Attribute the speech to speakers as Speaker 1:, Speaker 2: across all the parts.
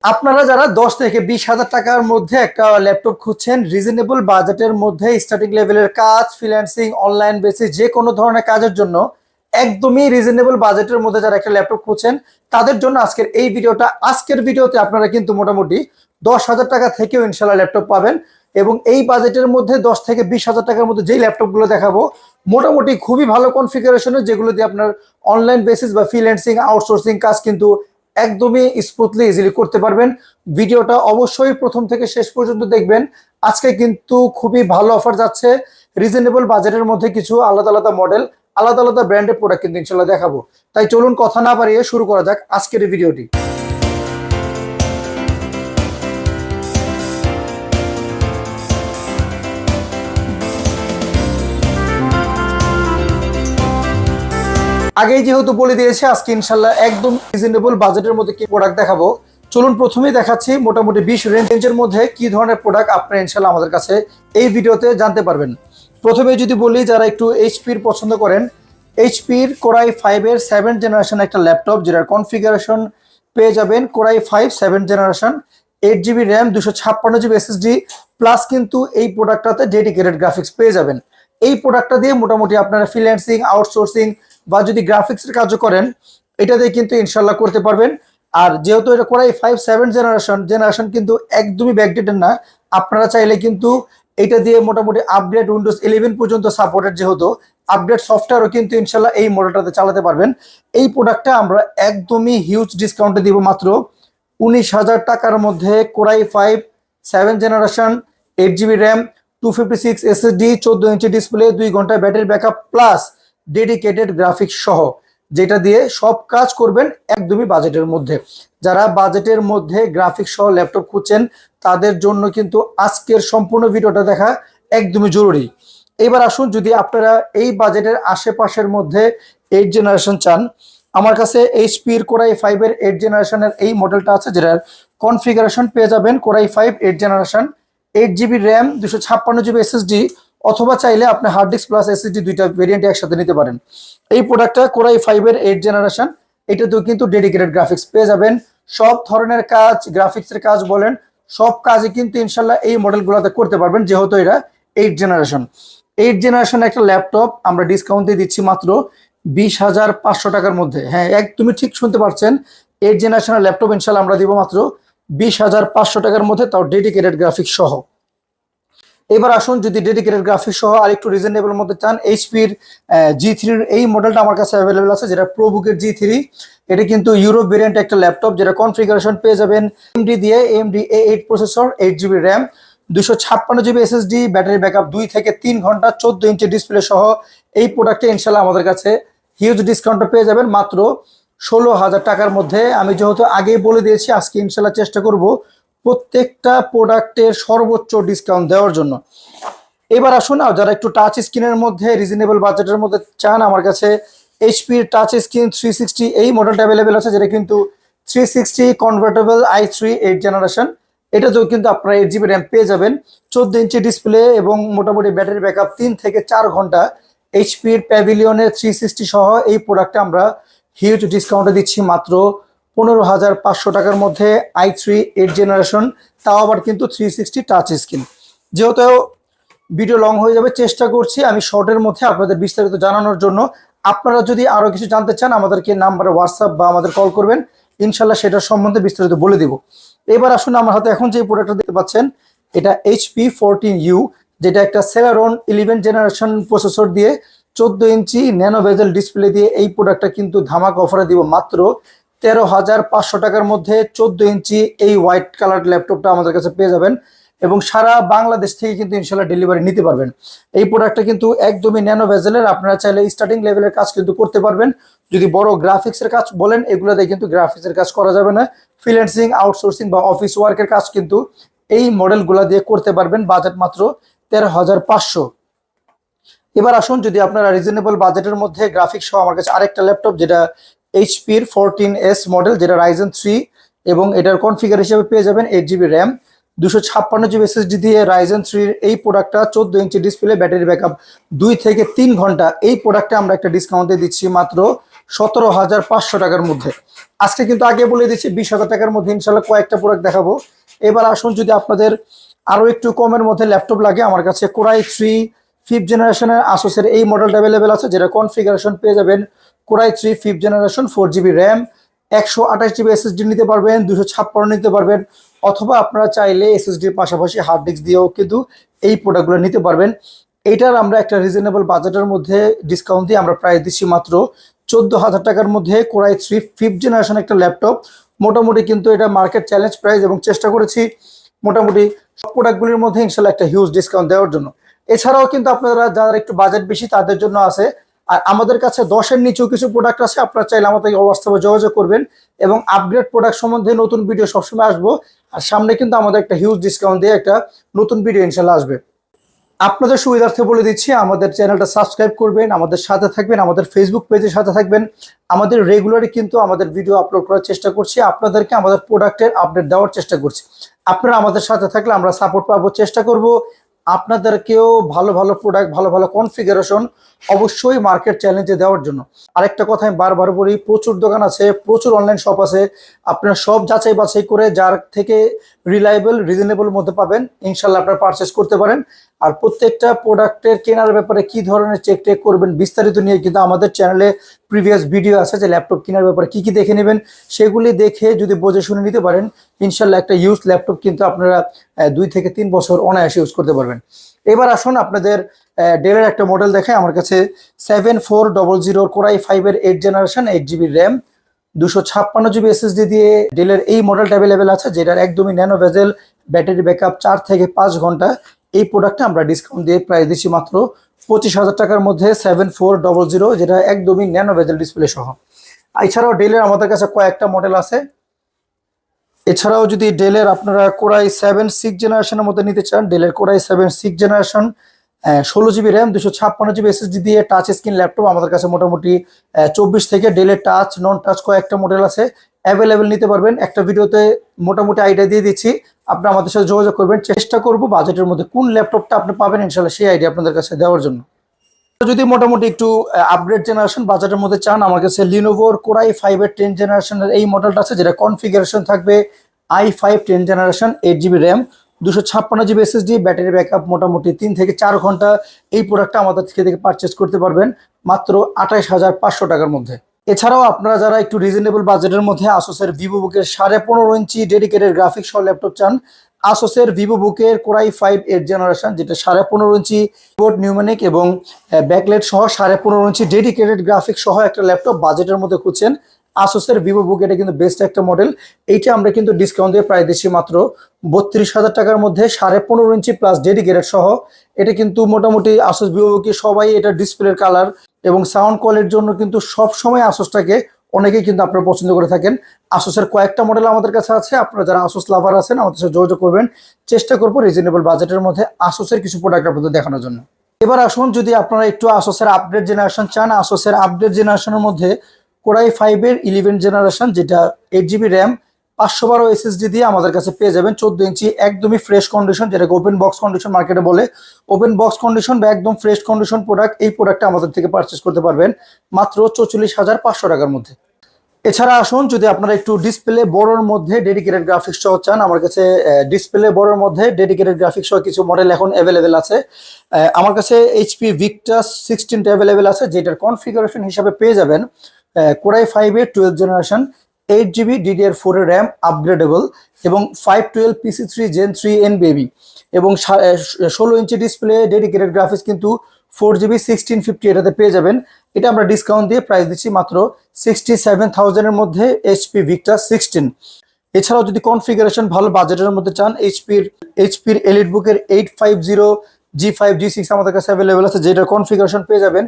Speaker 1: আপনারা যারা 10 থেকে 20 হাজার টাকার মধ্যে একটা ল্যাপটপ খুঁজছেন, রিজনেবল বাজেটের মধ্যে স্টার্টিং লেভেলের কাজ, ফ্রিল্যান্সিং, অনলাইন বেসিস যে কোনো ধরনের কাজের জন্য একদমই রিজনেবল বাজেটের মধ্যে যারা একটা ল্যাপটপ খুঁজছেন তাদের জন্য আজকের এই ভিডিওটা। আজকের ভিডিওতে আপনারা কিন্তু মোটামুটি 10 হাজার টাকা থেকেও ইনশাল্লাহ ল্যাপটপ পাবেন এবং এই বাজেটের মধ্যে 10 থেকে 20 হাজার টাকার মধ্যে যেই ল্যাপটপগুলো দেখাবো মোটামুটি খুবই ভালো কনফিগারেশনের, যেগুলো দিয়ে আপনার অনলাইন বেসিস বা ফ্রিল্যান্সিং, আউটসোর্সিং কাজ কিন্তু একদমই স্মুথলি ইজিলি করতে পারবেন। ভিডিওটা অবশ্যই প্রথম থেকে শেষ পর্যন্ত দেখবেন। আজকে কিন্তু খুবই ভালো অফার যাচ্ছে, রিজনেবল বাজেটের মধ্যে কিছু আলাদা আলাদা মডেল, আলাদা আলাদা ব্র্যান্ডের প্রোডাক্ট কিন্তু ইনশাল্লাহ দেখাবো। তাই চলুন কথা না বাড়িয়ে শুরু করা যাক আজকের এই ভিডিওটি। আগেই যেহেতু বলে দিয়েছে আজকে ইনশাল্লাহ একদম রিজনেবল বাজেটের মধ্যে কি প্রোডাক্ট দেখাবো। চলুন প্রথমেই দেখাচ্ছি মোটামুটি 20 রেঞ্জের মধ্যে কি ধরনের প্রোডাক্ট আপনারা ইনশাল্লাহ আমাদের কাছে এই ভিডিওতে জানতে পারবেন। প্রথমে যদি বলি, যারা একটু এইচপির পছন্দ করেন, এইচপির কোরাই 5-এর 7 জেনারেশন একটা ল্যাপটপ, যেটার কনফিগারেশন পেয়ে যাবেন core i 5 7 generation, 8GB RAM, 256GB SSD plus কিন্তু এই প্রোডাক্টটাতে ডেডিকেটেড গ্রাফিক্স পেয়ে যাবেন। এই প্রোডাক্টটা দিয়ে মোটামুটি আপনারা ফ্রিল্যান্সিং, আউটসোর্সিং বা যদি গ্রাফিক্সের কাজও করেন এটা দিয়ে কিন্তু ইনশাল্লাহ করতে পারবেন। আর যেহেতু এটা কোরাই 5 7 জেনারেশন কিন্তু একদমই ব্যাকডেটেড না, আপনারা চাইলে কিন্তু এটা দিয়ে মোটামুটি আপগ্রেড উইন্ডোজ 11 পর্যন্ত সাপোর্টেড, যেহেতু আপডেট সফটওয়্যারও কিন্তু ইনশাল্লাহ এই মডেলটাতে চালাতে পারবেন। এই প্রোডাক্টটা আমরা একদমই হিউজ ডিসকাউন্টে দিব মাত্র 19,000 টাকার মধ্যে। Core i 5 7 generation, 8GB RAM, 256 SSD, 14 inch display, 2 ঘন্টা battery backup plus dedicated graphics সহ, যেটা দিয়ে সব কাজ করবেন একদমই বাজেটের মধ্যে। যারা বাজেটের মধ্যে গ্রাফিক্স সহ ল্যাপটপ খুঁজছেন তাদের জন্য কিন্তু আজকের সম্পূর্ণ ভিডিওটা দেখা একদমই জরুরি। এবার আসুন, যদি আপনারা এই বাজেটের আশেপাশের মধ্যে 8 জেনারেশন চান, আমার কাছে এইচপির কোরাই 5-এর 8 জেনারেশনের এই মডেলটা আছে, যেটার কনফিগারেশন পেয়ে যাবেন core i 5 8 generation, 8GB RAM, 256GB SSD, অথবা চাইলে আপনি হার্ড ডিস্ক প্লাস এসএসডি দুইটা ভেরিয়েন্ট একসাথে নিতে পারেন। এই প্রোডাক্টটা কোরাই 5-এর 8 জেনারেশন, এটাতেও কিন্তু ডেডিকেটেড গ্রাফিক্স পেয়ে যাবেন। সব ধরনের কাজ, গ্রাফিক্সের কাজ বলেন, সব কাজই কিন্তু ইনশাল্লাহ এই মডেলগুলোতে করতে পারবেন, যেহেতু এটা 8 জেনারেশন। 8 জেনারেশন একটা ল্যাপটপ আমরা ডিসকাউন্ট দিয়ে দিচ্ছি মাত্র 20,500 টাকার মধ্যে। হ্যাঁ, তুমি ঠিক শুনতে পারছেন, 8 জেনারেশনের ল্যাপটপ ইনশাল্লাহ আমরা দিব মাত্র 20,500 টাকার মধ্যে, তাও ডেডিকেটেড গ্রাফিক্স সহ। এবার আসুন, যদি ডেডিকেটেড গ্রাফিক্স সহ আর একটু রিজনেবল মধ্যে চান, এইচপির G3-র এই মডেলটা আমার কাছে অ্যাভেলেবল আছে, যেটা প্রোবুকের G3। এটা কিন্তু ইউরোপ ভেরিয়েন্ট একটা ল্যাপটপ, যেটা কনফিগারেশন পেয়ে যাবেন AMD দিয়ে, AMD A8 processor, 8GB RAM, 256GB SSD, battery backup 2 থেকে 3 ঘন্টা, 14 ইঞ্চি ডিসপ্লে সহ। এই প্রোডাক্টে ইনশাল্লাহ আমাদের কাছে হিউজ ডিসকাউন্ট পেয়ে যাবেন মাত্র 16,000 টাকার মধ্যে। আমি যেহেতু আগেই বলে দিয়েছি, আজকে ইনশাল্লাহ চেষ্টা করব প্রত্যেকটা প্রোডাক্টের সর্বোচ্চ ডিসকাউন্ট দেওয়ার জন্য। এবার আসুন, যারা একটু টাচ স্ক্রিনের মধ্যে রিজনেবল বাজেটের মধ্যে চান, আমার কাছে এইচপির টাচ স্ক্রিন 360 এই মডেলটা অ্যাভেলেবেল আছে, যেটা কিন্তু 360 কনভার্টেবল i3 8 জেনারেশন। এটাতেও কিন্তু আপনারা 8GB র্যাম পেয়ে যাবেন, 14 ইঞ্চি ডিসপ্লে এবং মোটামুটি ব্যাটারি ব্যাকআপ 3 থেকে 4 ঘন্টা। এইচপির প্যাভিলিয়নের 360 সহ এই প্রোডাক্টটা আমরা হিউজ ডিসকাউন্টে দিচ্ছি মাত্র 15,500 টাকার মধ্যে, i3 8 জেনারেশন, তাও আবার কিন্তু 360 টাচ স্ক্রিন। যেহেতু ভিডিও লং হয়ে যাবে, চেষ্টা করছি আমি শর্টের মধ্যে আপনাদের বিস্তারিত জানানোর জন্য। আপনারা যদি আরো কিছু জানতে চান আমাদেরকে নাম্বারে হোয়াটসঅ্যাপ বা আমাদের কল করবেন, ইনশাল্লাহ সেটার সম্বন্ধে বিস্তারিত বলে দিব। এবার আসুন, আমার হাতে এখন যে প্রোডাক্টটা দেখতে পাচ্ছেন এটা HP 14U, যেটা একটা Celeron 11 জেনারেশন প্রসেসর দিয়ে 14 ইঞ্চি ন্যানো বেজেল ডিসপ্লে দিয়ে এই প্রোডাক্টটা কিন্তু ধামাক অফারে দিব মাত্র 13,500 টাকার মধ্যে। 14 ইঞ্চি এই হোয়াইট কালার ল্যাপটপটা আমাদের কাছে পেয়ে যাবেন এবং সারা বাংলাদেশ থেকে কিন্তু ইনশাল্লাহ ডেলিভারি নিতে পারবেন। এই প্রোডাক্টটা কিন্তু একদমই ন্যানো ভেজেলের, আপনারা চাইলে স্টার্টিং লেভেলের কাজ কিন্তু করতে পারবেন। যদি বড় গ্রাফিক্সের কাজ বলেন, এগুলোতে কিন্তু গ্রাফিক্সের কাজ করা যাবে না। ফ্রিল্যান্সিং, আউটসোর্সিং বা অফিস ওয়ার্কের কাজ কিন্তু এই মডেলগুলো দিয়ে করতে পারবেন, বাজেট মাত্র 13,500। এবার আসুন, যদি আপনারা রিজনেবল বাজেটের মধ্যে গ্রাফিক্স সহ, আমার কাছে আরেকটা ল্যাপটপ, যেটা এইচপির 14S মডেল, যেটা Ryzen 3 এবং এটার কনফিগার হিসেবে পেয়ে যাবেন 8GB র্যাম, 256GB এসএসডি দিয়ে Ryzen 3-র এই প্রোডাক্টটা, 14 ইঞ্চি ডিসপ্লে, ব্যাটারি ব্যাকআপ 2 থেকে 3 ঘন্টা। এই প্রোডাক্টে আমরা একটা ডিসকাউন্টে দিচ্ছি মাত্র 17,500 টাকার মধ্যে। আজকে কিন্তু আগে বলে দিচ্ছি 20,000 টাকার মধ্যে ইনশাল্লাহ কয়েকটা প্রোডাক্ট দেখাবো। এবার আসুন, যদি আপনাদের আরো একটু কমের মধ্যে ল্যাপটপ লাগে, আমার কাছে কোরাই 3 5th জেনারেশনের আসুসের এই মডেলটা অ্যাভেলেবেল আছে, যেটা কনফিগারেশন পেয়ে যাবেন core i 3 5th generation 4GB RAM, 128GB SSD নিতে পারবেন, 256 নিতে পারবেন, অথবা আপনারা চাইলে এসএসডির পাশাপাশি হার্ড ডিস্ক দিয়েও কিন্তু এই প্রোডাক্টগুলো নিতে পারবেন। এইটার আমরা একটা রিজনেবল বাজেটের মধ্যে ডিসকাউন্ট দিয়ে আমরা প্রাইস দিচ্ছি মাত্র 14,000 টাকার মধ্যে কোরাই 3 5th জেনারেশন একটা ল্যাপটপ। মোটামুটি কিন্তু এটা মার্কেট চ্যালেঞ্জ প্রাইস, এবং চেষ্টা করেছি মোটামুটি সব প্রোডাক্টগুলির মধ্যে ইনশাল্লাহ একটা হিউজ ডিসকাউন্ট দেওয়ার জন্য। এছাড়াও কিন্তু আপনারা যারা একটু বাজেট বেশি তাদের জন্য আছে, আর আমাদের কাছে 10-এর নিচেও কিছু প্রোডাক্ট আছে। আপনারা চাইলে আমাদের হোয়াটসঅ্যাপে যোগাযোগ করবেন, এবং আপগ্রেড প্রোডাক্ট সম্বন্ধে নতুন ভিডিও সবসময় আসবো। আর সামনে কিন্তু আমাদের একটা হিউজ ডিসকাউন্ট দিয়ে একটা নতুন ভিডিও ইনশাল্লাহ আসবে। আপনাদের সুবিধার্থে বলে দিচ্ছি, আমাদের চ্যানেলটা সাবস্ক্রাইব করবেন, আমাদের সাথে থাকবেন, আমাদের ফেসবুক পেজের সাথে থাকবেন। আমাদের রেগুলারই কিন্তু আমাদের ভিডিও আপলোড করার চেষ্টা করছি, আপনাদেরকে আমাদের প্রোডাক্টের আপডেট দেওয়ার চেষ্টা করছি। আপনারা আমাদের সাথে থাকলে আমরা সাপোর্ট পাবো, চেষ্টা করব আপনাদেরকেও ভালো ভালো প্রোডাক্ট, ভালো ভালো কনফিগারেশন অবশ্যই মার্কেট চ্যালেঞ্জে দেওয়ার জন্য। আরেকটা কথা আমি বারবার বলি, প্রচুর দোকান আছে, প্রচুর অনলাইন শপ আছে, আপনারা সব যাচাই বাছাই করে যার থেকে রিলায়েবল রিজনেবল মধ্যে পাবেন ইনশাল্লাহ আপনারা পারচেস করতে পারেন। আর প্রত্যেকটা প্রোডাক্টের কেনার ব্যাপারে কি ধরনের চেক টেক করবেন বিস্তারিত নিয়ে কিন্তু আমাদের চ্যানেলে প্রিভিয়াস ভিডিও আছে, যে ল্যাপটপ কেনার ব্যাপারে কি কি দেখে নেবেন, সেগুলি দেখে যদি বুঝে শুনে নিতে পারেন ইনশাল্লাহ একটা ইউজ ল্যাপটপ কিন্তু আপনারা 2 থেকে 3 বছর অনায়াসে ইউজ করতে পারবেন। এবার আসুন আপনাদের ডেলের একটা মডেল দেখায়। আমার কাছে 7400 কোরাই 5-এর 8th generation 8GB RAM, 256GB SSD দিয়ে ডেলের এই মডেলটা অ্যাভেলেবেল আছে, যেটার একদমই ন্যানো ভেজেল, ব্যাটারি ব্যাকআপ 4 থেকে 5 ঘন্টা। এই প্রোডাক্টটা আমরা ডিসকাউন্ট দিয়ে প্রাইস দিচ্ছি মাত্র 25,000 টাকার মধ্যে 7400, যেটা একদমই ন্যানো ভেজেল ডিসপ্লে সহ। এছাড়াও ডেলের আমাদের কাছে কয়েকটা মডেল আছে। এছাড়াও যদি ডেলের আপনারা কোরাই 7 6th জেনারেশনের মধ্যে নিতে চান, ডেলের core i 7 6th generation 16GB RAM, 256GB SSD দিয়ে টাচ স্ক্রিন ল্যাপটপ আমাদের কাছে মোটামুটি 24 থেকে ডেলের টাচ নন টাচ কয়েকটা মডেল আছে, অ্যাভেলেবেল নিতে পারবেন। একটা ভিডিওতে মোটামুটি আইডিয়া দিয়ে দিচ্ছি, আপনারা আমাদের সাথে যোগাযোগ করবেন, চেষ্টা করব বাজেটের মধ্যে কোন ল্যাপটপটা আপনি পাবেন ইনশাল্লাহ সেই আইডিয়া আপনাদের কাছে দেওয়ার জন্য। যদি মোটামুটি একটু আপগ্রেড জেনারেশন বাজেটের মধ্যে চান, আমার কাছে লিনোভোর কোরাই 5-এর 10th জেনারেশনের এই মডেলটা আছে, যেটা কনফিগারেশন থাকবে i5 10th generation 8GB RAM, 256GB SSD, battery backup মোটামুটি 3 থেকে 4 ঘন্টা। এই প্রোডাক্টটা আমাদের থেকে পারচেস করতে পারবেন মাত্র 28,500 টাকার মধ্যে। এছাড়াও আপনারা যারা একটু রিজনেবল বাজেটের মধ্যে আসুসের ভিভোবুকের 15.5 ইঞ্চি ডেডিকেটেড গ্রাফিক্স সহ ল্যাপটপ চান, আসুসের ভিভোবুকের কোরাই 5 8th জেনারেশন, যেটা 15.5 ইঞ্চি কিবোর্ড নিউমেনিক এবং ব্যাকলাইট সহ 15.5 ইঞ্চি ডেডিকেটেড গ্রাফিক্স সহ একটা ল্যাপটপ বাজেটের মধ্যে খুঁজছেন, আসুসের ভিভোবুক এটা কিন্তু বেস্ট একটা মডেল। এইটা আমরা কিন্তু ডিসকাউন্ট দিয়ে প্রায় দিচ্ছি মাত্র 32,000 টাকার মধ্যে 15.5 ইঞ্চি প্লাস ডেডিকেটেড সহ। এটা কিন্তু মোটামুটি আসুস ভিভোবুকে সবাই এটা ডিসপ্লের কালার এবং সাউন্ড কোয়ালিটির জন্য কিন্তু সব সময় আসুসটাকে অনেকেই কিন্তু আপনারা পছন্দ করে থাকেন। আসুসের কয়েকটা মডেল আমাদের কাছে আছে, আপনারা যারা আসুস লাভার আছেন আমাদের সাথে যোগাযোগ করবেন, চেষ্টা করবো রিজনেবল বাজেটের মধ্যে আসুসের কিছু প্রোডাক্ট আপনাদের দেখানোর জন্য। এবার আসুন, যদি আপনারা একটু আসুসের আপডেট জেনারেশন চান, আসুসের আপডেট জেনারেশনের মধ্যে কোরাই 5-এর 11th জেনারেশন, যেটা 8GB র্যাম, 512 এসএসডি দিয়ে আমাদের কাছে পেয়ে যাবেন 14 ইঞ্চি একদমই ফ্রেশ কন্ডিশন, যেটাকে ওপেন বক্স কন্ডিশন মার্কেটে বলে। ওপেন বক্স কন্ডিশন বা একদম ফ্রেশ কন্ডিশন প্রোডাক্ট, এই প্রোডাক্টটা আমাদের থেকে পারচেস করতে পারবেন মাত্র 44,500 টাকার মধ্যে। এছাড়া আসুন, যদি আপনারা একটু ডিসপ্লে বড়োর মধ্যে ডেডিকেটেড গ্রাফিক্স সহ চান, আমার কাছে ডিসপ্লে বড়োর মধ্যে ডেডিকেটেড গ্রাফিক্স সহ কিছু মডেল এখন অ্যাভেলেবেল আছে। আমার কাছে HP Victus 16 অ্যাভেলেবেল আছে, যেটার কনফিগারেশন হিসাবে পেয়ে যাবেন core i 5-এর 12th generation 8GB DDR4 এর র্যাম আপগ্রেডেবল এবং 512 PC3 Gen 3 NVMe এবং 16 ইঞ্চি ডিসপ্লে ডেডিকেটেড গ্রাফিক্স কিন্তু 4GB 1650 এটাতে পেয়ে যাবেন। এটা আমরা ডিসকাউন্ট দিয়ে প্রাইস দিচ্ছি মাত্র 67,000 এর মধ্যে HP Victus 16। এছাড়াও যদি কনফিগারেশন ভালো বাজেটের মধ্যে চান, এইচপির এলিটবুকের 850 G5 G6 আমাদের কাছে অ্যাভেলেবেল আছে, যেটার কনফিগারেশন পেয়ে যাবেন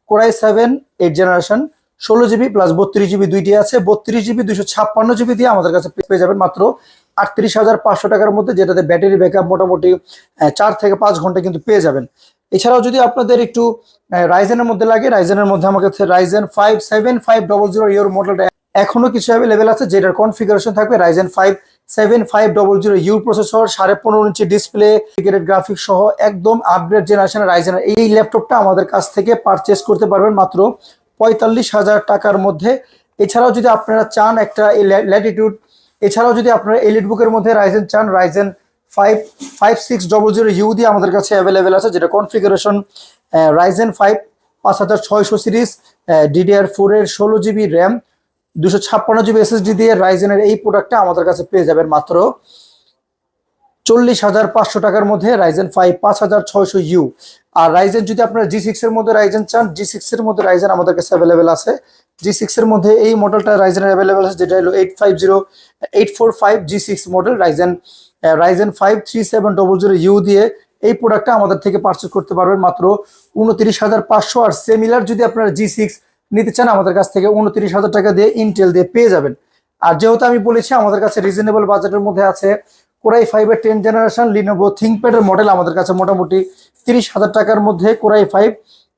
Speaker 1: core i 7 8th generation 16GB plus 32GB দুইটি আছে, 32GB 256GB দিয়ে আমাদের কাছে পেয়ে যাবেন মাত্র 38,500 টাকার মধ্যে, যেটাতে ব্যাটারি ব্যাকআপ মোটামুটি 4 থেকে 5 ঘন্টা কিন্তু পেয়ে যাবেন। এছাড়াও যদি আপনাদের একটু রাইজেনের মধ্যে লাগে, রাইজেনের মধ্যে আমার কাছে রাইজেন 5 7500 ইউর মডেলটা এখনো কিছু অ্যাভেলেবেল আছে, যেটার কনফিগারেশন থাকবে Ryzen 5 7500 you processor, 15.5 inch display, dedicated graphics সহ একদম আপগ্রেড জেনারেশনের রাইজেনের এই ল্যাপটপটা আমাদের কাছ থেকে পারচেস করতে পারবেন মাত্র 45,000 টাকার মধ্যে। এছাড়াও যদি আপনারা চান একটা ল্যাটিটিউড, এছাড়াও যদি আপনারা এলিট বুকের মধ্যে রাইজেন চান, রাইজেন 5600U দিয়ে আমাদের কাছে অ্যাভেলেবেল আছে, যেটা কনফিগারেশন রাইজেন 5 5600 সিরিজ, DDR4 এর 16GB র্যাম, 256GB SSD দিয়ে রাইজেনের এই প্রোডাক্টটা আমাদের কাছে পেয়ে যাবেন মাত্র 40,500 টাকার মধ্যে, রাইজেন 5 5600U। আর রাইজেন যদি আপনারা G6 এর মধ্যে রাইজেন চান, G6 এর মধ্যে রাইজেন আমাদের কাছে অ্যাভেলেবেল আছে। G6 এর মধ্যে এই মডেলটা রাইজেনের অ্যাভেলেবেল আছে, যেটা হলো 845 G6 মডেল, রাইজেন 5 3700U দিয়ে এই প্রোডাক্টটা আমাদের থেকে পারচেজ করতে পারবেন মাত্র 29,500। আর সিমিলার যদি আপনারা G6 নিতে চান আমাদের কাছ থেকে 29,000 টাকা দিয়ে ইন্টেল দিয়ে পেয়ে যাবেন। আর যেহেতু আমি বলেছি আমাদের কাছে রিজনেবল বাজেটের মধ্যে আছে কোরাই 5 এর 10 জেনারেশন লিনোভো থিংকপ্যাড এর মডেল আমাদের কাছে মোটামুটি 30,000 টাকার মধ্যে core i 5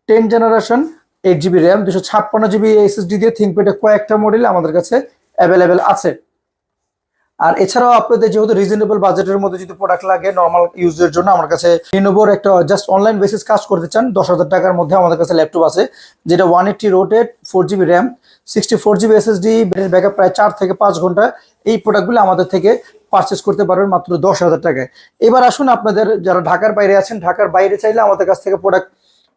Speaker 1: 10 generation 8GB RAM 256GB SSD দিয়ে থিংকপ্যাডের কয়েকটা মডেল আমাদের কাছে অ্যাভেলেবেল আছে। আর এছাড়াও আপনাদের যেহেতু রিজনেবল বাজেটের মধ্যে যদি প্রোডাক্ট লাগে নর্মাল ইউজের জন্য, আমার কাছে লিনোভোর একটা জাস্ট অনলাইন বেসিস কাজ করতে চান 10,000 টাকার মধ্যে আমাদের কাছে ল্যাপটপ আছে, যেটা 180 রোটেড 4GB RAM 64GB SSD, backup প্রায় 4 থেকে 5 ঘন্টা। এই প্রোডাক্টগুলো আমাদের থেকে পারচেস করতে পারবেন মাত্র 10,000 টাকায়। এবার আসুন, আপনাদের যারা ঢাকার বাইরে আছেন, ঢাকার বাইরে চাইলে আমাদের কাছ থেকে প্রোডাক্ট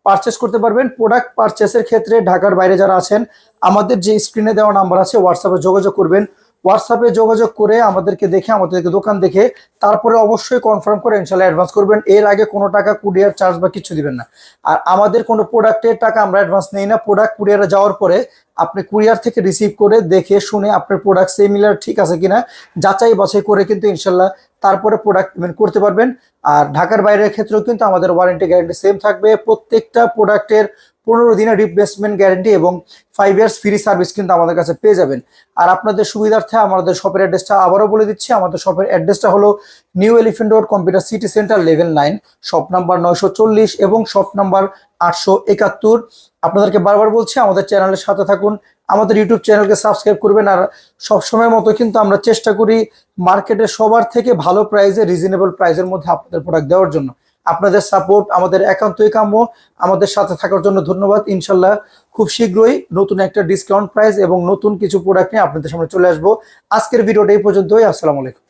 Speaker 1: পারচেস করতে পারবেন। প্রোডাক্ট পারচেসের ক্ষেত্রে ঢাকার বাইরে যারা আছেন আমাদের যে স্ক্রিনে দেওয়া নাম্বার আছে হোয়াটসঅ্যাপে যোগাযোগ করবেন। হোয়াটসঅ্যাপে যোগাযোগ করে আমাদেরকে দেখে, আমাদেরকে দোকান দেখে তারপরে অবশ্যই কনফার্ম করে ইনশাল্লাহ অ্যাডভান্স করবেন। এর আগে কোনো টাকা কুরিয়ার চার্জ বা কিছু দিবেন না। আর আমাদের কোনো প্রোডাক্টের টাকা আমরা অ্যাডভান্স নেই না। প্রোডাক্ট কুরিয়ারে যাওয়ার পরে আপনি কুরিয়ার থেকে রিসিভ করে দেখে শুনে আপনার প্রোডাক্ট সিমিলার ঠিক আছে কিনা যাচাই বাছাই করে কিন্তু ইনশাল্লাহ তারপরে প্রোডাক্ট পেমেন্ট করতে পারবেন। আর ঢাকার বাইরের ক্ষেত্রেও কিন্তু আমাদের ওয়ারেন্টি গ্যারান্টি সেম থাকবে। প্রত্যেকটা প্রোডাক্টের 15 দিনের রিপ্লেসমেন্ট গ্যারান্টি এবং 5 ইয়ার্স ফ্রি সার্ভিস কিন্তু আমাদের কাছে পেয়ে যাবেন। আর আপনাদের সুবিধার্থে আমাদের শপের অ্যাড্রেসটা আবারও বলে দিচ্ছি। আমাদের শপের অ্যাড্রেসটা হলো new elephant road computer city centre level 9, shop number 940 এবং শপ নাম্বার 871। আপনাদেরকে বারবার বলছি আমাদের চ্যানেলের সাথে থাকুন, আমাদের ইউটিউব চ্যানেলকে সাবস্ক্রাইব করবেন। আর সবসময়ের মতো কিন্তু আমরা চেষ্টা করি মার্কেটে সবার থেকে ভালো প্রাইসে রিজনেবল প্রাইসের মধ্যে আপনাদের প্রোডাক্ট দেওয়ার জন্য। আপনাদের সাপোর্ট আমাদের একান্তই কাম্য। আমাদের সাথে থাকার জন্য ধন্যবাদ। ইনশাল্লাহ খুব শীঘ্রই নতুন একটা ডিসকাউন্ট প্রাইস এবং নতুন কিছু প্রোডাক্ট নিয়ে আপনাদের সামনে চলে আসবো। আজকের ভিডিওটা এই পর্যন্তই। আসসালামু আলাইকুম।